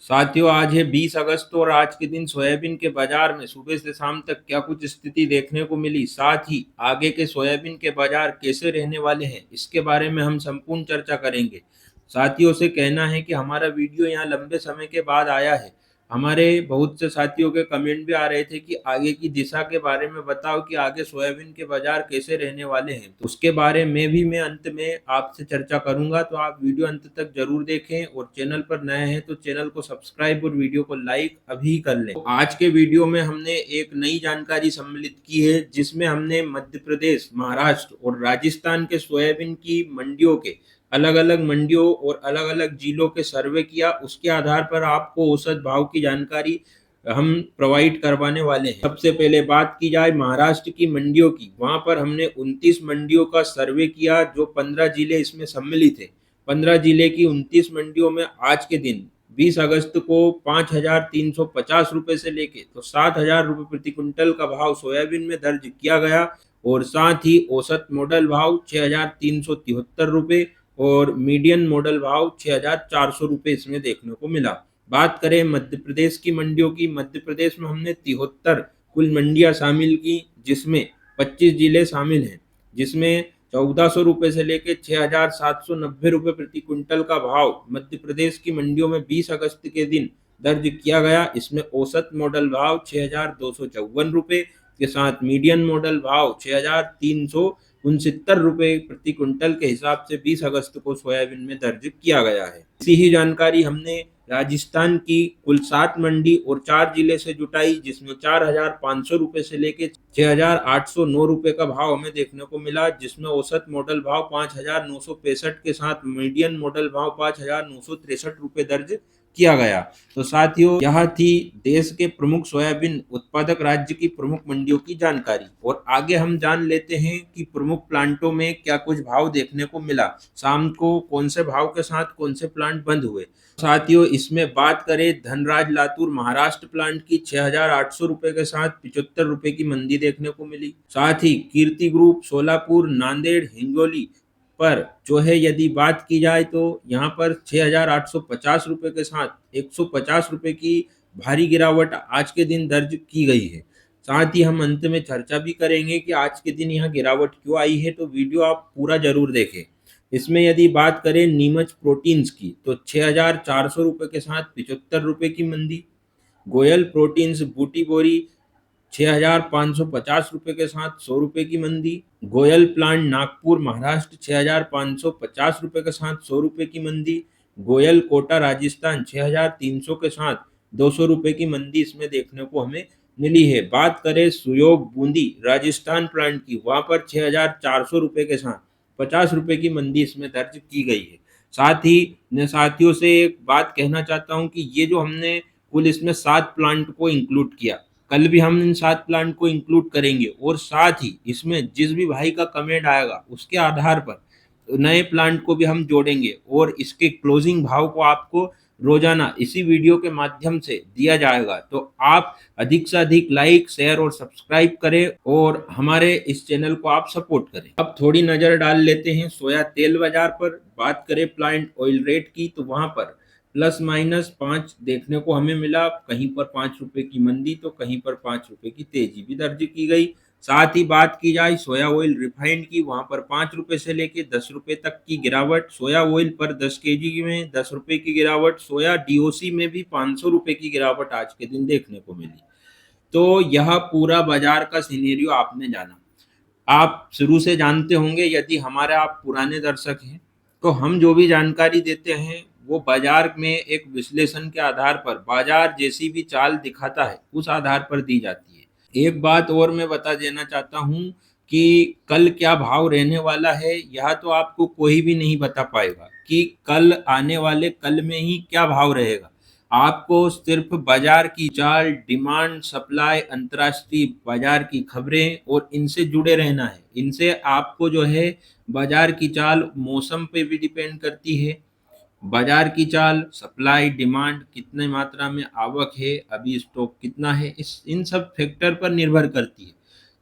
साथियों, आज है 20 अगस्त और आज के दिन सोयाबीन के बाजार में सुबह से शाम तक क्या कुछ स्थिति देखने को मिली, साथ ही आगे के सोयाबीन के बाजार कैसे रहने वाले हैं, इसके बारे में हम संपूर्ण चर्चा करेंगे। साथियों से कहना है कि हमारा वीडियो यहाँ लंबे समय के बाद आया है। हमारे बहुत से साथियों के कमेंट भी आ रहे थे कि आगे की दिशा के बारे में बताओ कि आगे सोयाबीन के बाजार कैसे रहने वाले हैं। तो उसके बारे में भी मैं अंत में आपसे चर्चा करूंगा, तो आप वीडियो अंत तक जरूर देखें और चैनल पर नए हैं तो चैनल को सब्सक्राइब और वीडियो को लाइक अभी कर लें। तो आज के वीडियो में हमने एक नई जानकारी सम्मिलित की है, जिसमें हमने मध्य प्रदेश, महाराष्ट्र और राजस्थान के सोयाबीन की मंडियों के अलग अलग मंडियों और अलग अलग जिलों के सर्वे किया। उसके आधार पर आपको औसत भाव की जानकारी हम प्रोवाइड करवाने वाले हैं। सबसे पहले बात की जाए महाराष्ट्र की मंडियों की, वहां पर हमने 29 मंडियों का सर्वे किया, जो 15 जिले इसमें सम्मिलित है। 15 जिले की 29 मंडियों में आज के दिन 20 अगस्त को 5,350 रुपए से लेके तो 7,000 रुपए प्रति क्विंटल का भाव सोयाबीन में दर्ज किया गया, और साथ ही औसत मॉडल भाव 6,373 रुपए और मीडियन मॉडल भाव 6,400 रुपए इसमें देखने को मिला। बात करें मध्य प्रदेश की मंडियों की, मध्य प्रदेश में हमने 73 कुल मंडियां शामिल की, जिसमें 25 जिले शामिल हैं, जिसमें 1,400 रुपए से लेकर 6,790 रुपए प्रति क्विंटल का भाव मध्य प्रदेश की मंडियों में 20 अगस्त के दिन दर्ज किया गया। इसमें औसत मॉडल भाव 6,254 रुपए के साथ मीडियन मॉडल भाव 6,369 रुपए प्रति क्विंटल के हिसाब से 20 अगस्त को सोयाबीन में दर्ज किया गया है। इसी ही जानकारी हमने राजस्थान की कुल 7 मंडी और 4 जिले से जुटाई, जिसमें 4,500 रुपए से लेकर 6,809 रुपए का भाव हमें देखने को मिला, जिसमें औसत मॉडल भाव 5,965 के साथ मीडियन मॉडल भाव 5,963 रुपए दर्ज किया गया। तो साथियों, यह थी देश के प्रमुख सोयाबीन उत्पादक राज्य की प्रमुख मंडियों की जानकारी। और आगे हम जान लेते हैं कि प्रमुख प्लांटों में क्या कुछ भाव देखने को मिला, शाम को कौन से भाव के साथ कौन से प्लांट बंद हुए। साथियों, इसमें बात करें धनराज लातूर महाराष्ट्र प्लांट की 6,800 रुपए के साथ 75 रुपए की मंदी देखने को मिली। साथ ही कीर्ति ग्रुप सोलापुर, नांदेड़, हिंगोली पर जो है यदि बात की जाए तो यहाँ पर 6,850 रुपए के साथ 150 रुपए की भारी गिरावट आज के दिन दर्ज की गई है। साथ ही हम अंत में चर्चा भी करेंगे कि आज के दिन यहाँ गिरावट क्यों आई है, तो वीडियो आप पूरा जरूर देखें। इसमें यदि बात करें नीमच प्रोटीन्स की, तो 6,400 रुपए के साथ 75 रुपए की मंदी। गोयल प्रोटीन्स बूटी बोरी 6,550 रुपए के साथ 100 रुपए की मंदी। गोयल प्लांट नागपुर महाराष्ट्र 6,550 रुपए के साथ 100 रुपए की मंदी। गोयल कोटा राजस्थान 6,300 के साथ 200 रुपए की मंदी इसमें देखने को हमें मिली है। बात करें सुयोग बूंदी राजस्थान प्लांट की, वहां पर 6,400 रुपए के साथ 50 रुपए की मंदी इसमें दर्ज की गई है। साथ ही मैं साथियों से एक बात कहना चाहता हूं कि ये जो हमने कुल इसमें 7 प्लांट को इंक्लूड किया, कल भी हम इन 7 प्लांट को इंक्लूड करेंगे, और साथ ही इसमें जिस भी भाई का कमेंट आएगा उसके आधार पर नए प्लांट को भी हम जोड़ेंगे, और इसके क्लोजिंग भाव को आपको रोजाना इसी वीडियो के माध्यम से दिया जाएगा। तो आप अधिक से अधिक लाइक, शेयर और सब्सक्राइब करें और हमारे इस चैनल को आप सपोर्ट करें। अब थोड़ी नजर डाल लेते हैं सोया तेल बाजार पर। बात करें प्लांट ऑयल रेट की, तो वहां पर प्लस माइनस 5 देखने को हमें मिला, कहीं पर 5 रुपए की मंदी तो कहीं पर 5 रुपए की तेजी भी दर्ज की गई। साथ ही बात की जाए सोया ऑयल रिफाइंड की, वहां पर 5 रुपए से लेके 10 रुपए तक की गिरावट। सोया ऑयल पर 10 केजी में 10 रुपए की गिरावट। सोया डीओसी में भी 500 रुपए की गिरावट आज के दिन देखने को मिली। तो यह पूरा बाजार का सिनेरियो आपने जाना। आप शुरू से जानते होंगे, यदि हमारे आप पुराने दर्शक हैं, तो हम जो भी जानकारी देते हैं वो बाजार में एक विश्लेषण के आधार पर, बाजार जैसी भी चाल दिखाता है उस आधार पर दी जाती है। एक बात और मैं बता देना चाहता हूँ कि कल क्या भाव रहने वाला है, यह तो आपको कोई भी नहीं बता पाएगा कि कल आने वाले कल में ही क्या भाव रहेगा। आपको सिर्फ बाजार की चाल, डिमांड, सप्लाई, अंतर्राष्ट्रीय बाजार की खबरें और इनसे जुड़े रहना है। इनसे आपको जो है बाजार की चाल मौसम पे भी डिपेंड करती है। बाजार की चाल, सप्लाई, डिमांड, कितने मात्रा में आवक है, अभी स्टॉक कितना है, इस इन सब फैक्टर पर निर्भर करती है।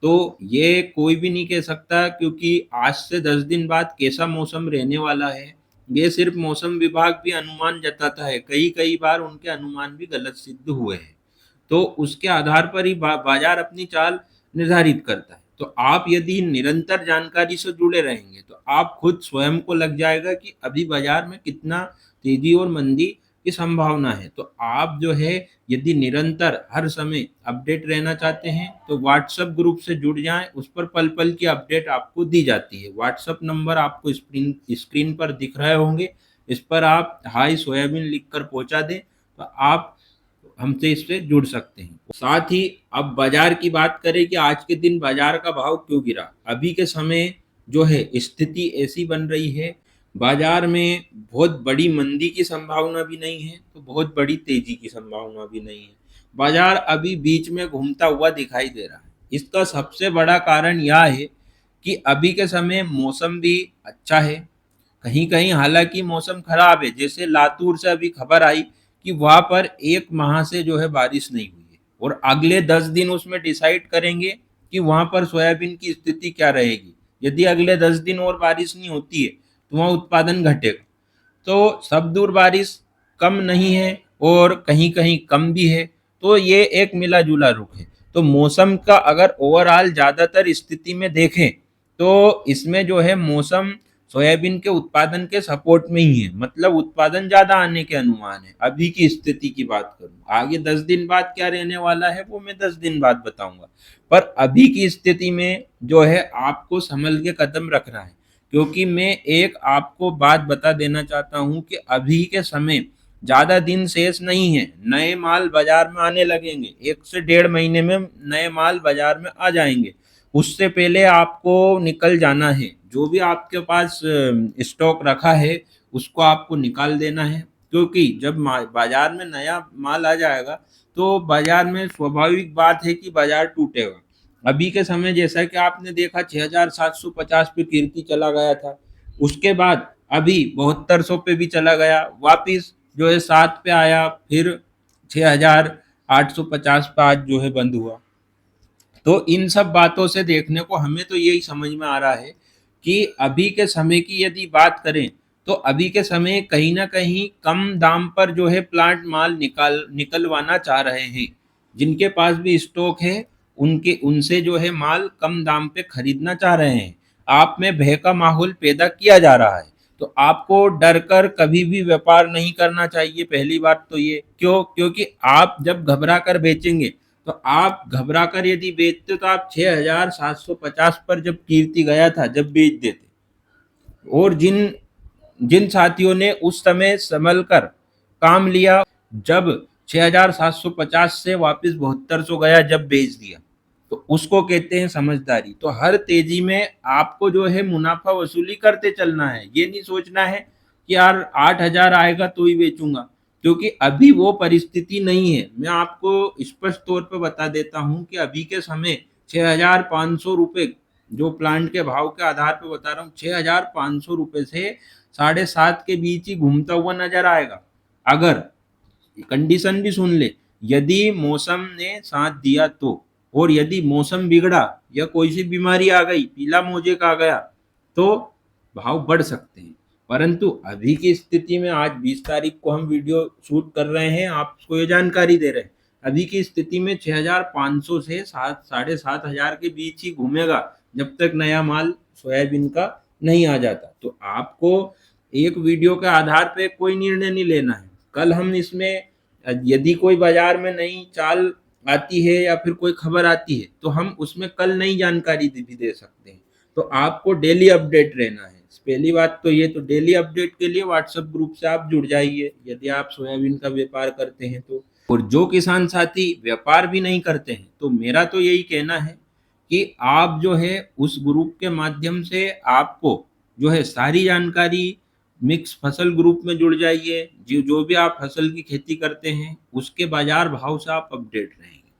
तो ये कोई भी नहीं कह सकता, क्योंकि आज से 10 दिन बाद कैसा मौसम रहने वाला है ये सिर्फ मौसम विभाग भी अनुमान जताता है, कई बार उनके अनुमान भी गलत सिद्ध हुए हैं। तो उसके आधार पर ही बाजार अपनी चाल निर्धारित करता है। तो आप यदि निरंतर जानकारी से जुड़े रहेंगे तो आप खुद स्वयं को लग जाएगा कि अभी बाजार में कितना तेजी और मंदी की संभावना है। तो आप जो है यदि निरंतर हर समय अपडेट रहना चाहते हैं तो व्हाट्सएप ग्रुप से जुड़ जाएं, उस पर पल पल की अपडेट आपको दी जाती है। व्हाट्सएप नंबर आपको स्क्रीन पर दिख रहे होंगे, इस पर आप हाई सोयाबीन लिखकर पहुंचा दें तो आप हमसे इससे जुड़ सकते हैं। साथ ही अब बाजार की बात करें कि आज के दिन बाजार का भाव क्यों गिरा। अभी के समय जो है स्थिति ऐसी बन रही है, बाजार में बहुत बड़ी मंदी की संभावना भी नहीं है तो बहुत बड़ी तेजी की संभावना भी नहीं है। बाजार अभी बीच में घूमता हुआ दिखाई दे रहा है। इसका सबसे बड़ा कारण यह है कि अभी के समय मौसम भी अच्छा है, कहीं कहीं हालांकि मौसम खराब है। जैसे लातूर से अभी खबर आई कि वहां पर 1 माह से जो है बारिश नहीं हुई है और अगले 10 दिन उसमें डिसाइड करेंगे कि वहां पर सोयाबीन की स्थिति क्या रहेगी। यदि अगले 10 दिन और बारिश नहीं होती है तो वहाँ उत्पादन घटेगा। तो सब दूर बारिश कम नहीं है और कहीं कहीं कम भी है, तो ये एक मिला जुला रुख है। तो मौसम का अगर ओवरऑल ज़्यादातर स्थिति में देखें तो इसमें जो है मौसम सोयाबीन के उत्पादन के सपोर्ट में ही है, मतलब उत्पादन ज़्यादा आने के अनुमान है। अभी की स्थिति की बात करूँ, आगे 10 दिन बाद क्या रहने वाला है वो मैं 10 दिन बाद बताऊंगा, पर अभी की स्थिति में जो है आपको संभल के कदम रखना है। क्योंकि मैं एक आपको बात बता देना चाहता हूं कि अभी के समय ज़्यादा दिन शेष नहीं है, नए माल बाजार में आने लगेंगे। 1 से 1.5 महीने में नए माल बाजार में आ जाएंगे। उससे पहले आपको निकल जाना है। जो भी आपके पास स्टॉक रखा है उसको आपको निकाल देना है, क्योंकि जब बाजार में नया माल आ जाएगा तो बाजार में स्वाभाविक बात है कि बाजार टूटेगा। अभी के समय जैसा कि आपने देखा 6,750 पे कीर्ति चला गया था, उसके बाद अभी 7200 पे भी चला गया, वापिस जो है 7 पे आया, फिर 6,850 पे आज जो है बंद हुआ। तो इन सब बातों से देखने को हमें तो यही समझ में आ रहा है कि अभी के समय की यदि बात करें तो अभी के समय कहीं ना कहीं कम दाम पर जो है प्लांट माल निकलवाना चाह रहे हैं। जिनके पास भी स्टॉक है उनके उनसे जो है माल कम दाम पे खरीदना चाह रहे हैं। आप में भय का माहौल पैदा किया जा रहा है। तो आपको डर कर कभी भी व्यापार नहीं करना चाहिए। पहली बात तो ये क्योंकि आप जब घबरा कर बेचेंगे तो आप घबरा कर यदि बेचते तो आप 6,750 पर जब कीर्ति गया था जब बेच देते। और जिन जिन साथियों ने उस समय संभल कर काम लिया, जब 6,750 से वापस 7200 गया जब बेच दिया, तो उसको कहते हैं समझदारी। तो हर तेजी में आपको जो है मुनाफा वसूली करते चलना है। ये नहीं सोचना है कि यार 8,000 आएगा तो ही बेचूंगा, क्योंकि अभी वो परिस्थिति नहीं है। मैं आपको स्पष्ट तौर पर बता देता हूँ कि अभी के समय 6,500 रुपये जो प्लांट के भाव के आधार पर बता रहा हूँ, 6,500 रुपये से 7,500 के बीच ही घूमता हुआ नजर आएगा। अगर कंडीशन भी सुन ले, यदि मौसम ने साथ दिया तो, और यदि मौसम बिगड़ा या कोई सी बीमारी आ गई, पीला मोजेक आ गया, तो भाव बढ़ सकते हैं। परंतु अभी की स्थिति में आज 20 तारीख को हम वीडियो शूट कर रहे हैं, आपको ये जानकारी दे रहे हैं। अभी की स्थिति में 6,500 से 7,500 के बीच ही घूमेगा जब तक नया माल सोयाबीन का नहीं आ जाता। तो आपको एक वीडियो के आधार पे कोई निर्णय नहीं लेना है। कल हम इसमें यदि कोई बाजार में नई चाल आती है या फिर कोई खबर आती है तो हम उसमें कल नई जानकारी भी दे सकते हैं। तो आपको डेली अपडेट रहना है। पहली बात तो ये, तो डेली अपडेट के लिए व्हाट्सएप ग्रुप से आप जुड़ जाइए यदि आप सोयाबीन का व्यापार करते हैं तो। और जो किसान साथी व्यापार भी नहीं करते हैं तो मेरा तो यही कहना है कि आप जो है उस ग्रुप के माध्यम से आपको जो है सारी जानकारी, मिक्स फसल ग्रुप में जुड़ जाइए। जो भी आप फसल की खेती करते हैं उसके बाजार भाव से आप अपडेट रहेंगे।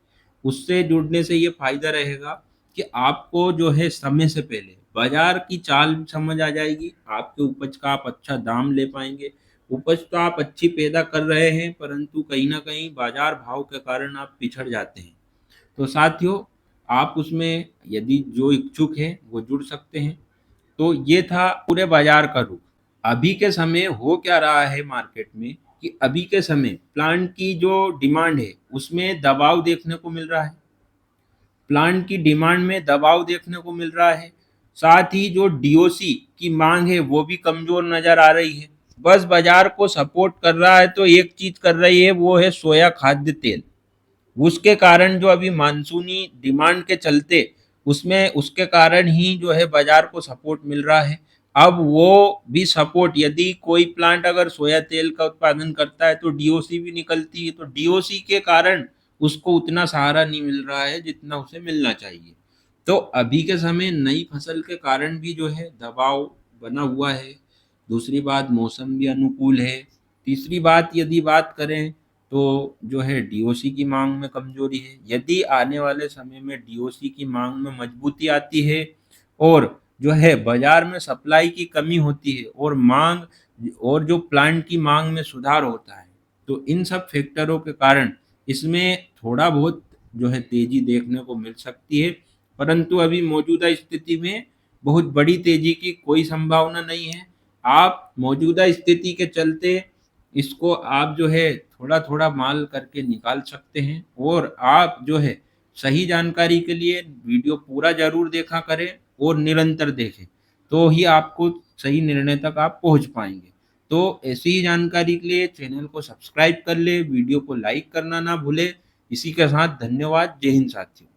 उससे जुड़ने से ये फायदा रहेगा कि आपको जो है समय से पहले बाजार की चाल समझ आ जाएगी, आपके उपज का आप अच्छा दाम ले पाएंगे। उपज तो आप अच्छी पैदा कर रहे हैं परंतु कहीं ना कहीं बाजार भाव के कारण आप पिछड़ जाते हैं। तो साथियों, आप उसमें यदि जो इच्छुक है वो जुड़ सकते हैं। तो ये था पूरे बाजार का रुख। अभी के समय हो क्या रहा है मार्केट में कि अभी के समय प्लांट की जो डिमांड है उसमें दबाव देखने को मिल रहा है। प्लांट की डिमांड में दबाव देखने को मिल रहा है। साथ ही जो डीओसी की मांग है वो भी कमजोर नजर आ रही है। बस बाजार को सपोर्ट कर रहा है तो एक चीज कर रही है, वो है सोया खाद्य तेल। उसके कारण जो अभी मानसूनी डिमांड के चलते उसमें उसके कारण ही जो है बाजार को सपोर्ट मिल रहा है। अब वो भी सपोर्ट, यदि कोई प्लांट अगर सोया तेल का उत्पादन करता है तो डीओसी भी निकलती है, तो डीओसी के कारण उसको उतना सहारा नहीं मिल रहा है जितना उसे मिलना चाहिए। तो अभी के समय नई फसल के कारण भी जो है दबाव बना हुआ है। दूसरी बात, मौसम भी अनुकूल है। तीसरी बात, यदि बात करें तो जो है डीओसी की मांग में कमजोरी है। यदि आने वाले समय में डीओसी की मांग में मजबूती आती है और जो है बाजार में सप्लाई की कमी होती है और मांग और जो प्लांट की मांग में सुधार होता है, तो इन सब फैक्टरों के कारण इसमें थोड़ा बहुत जो है तेजी देखने को मिल सकती है। परंतु अभी मौजूदा स्थिति में बहुत बड़ी तेजी की कोई संभावना नहीं है। आप मौजूदा स्थिति के चलते इसको आप जो है थोड़ा थोड़ा माल करके निकाल सकते हैं। और आप जो है सही जानकारी के लिए वीडियो पूरा जरूर देखा करें और निरंतर देखें, तो ही आपको सही निर्णय तक आप पहुंच पाएंगे। तो ऐसी ही जानकारी के लिए चैनल को सब्सक्राइब कर ले, वीडियो को लाइक करना ना भूले। इसी के साथ धन्यवाद। जय हिंद साथियों।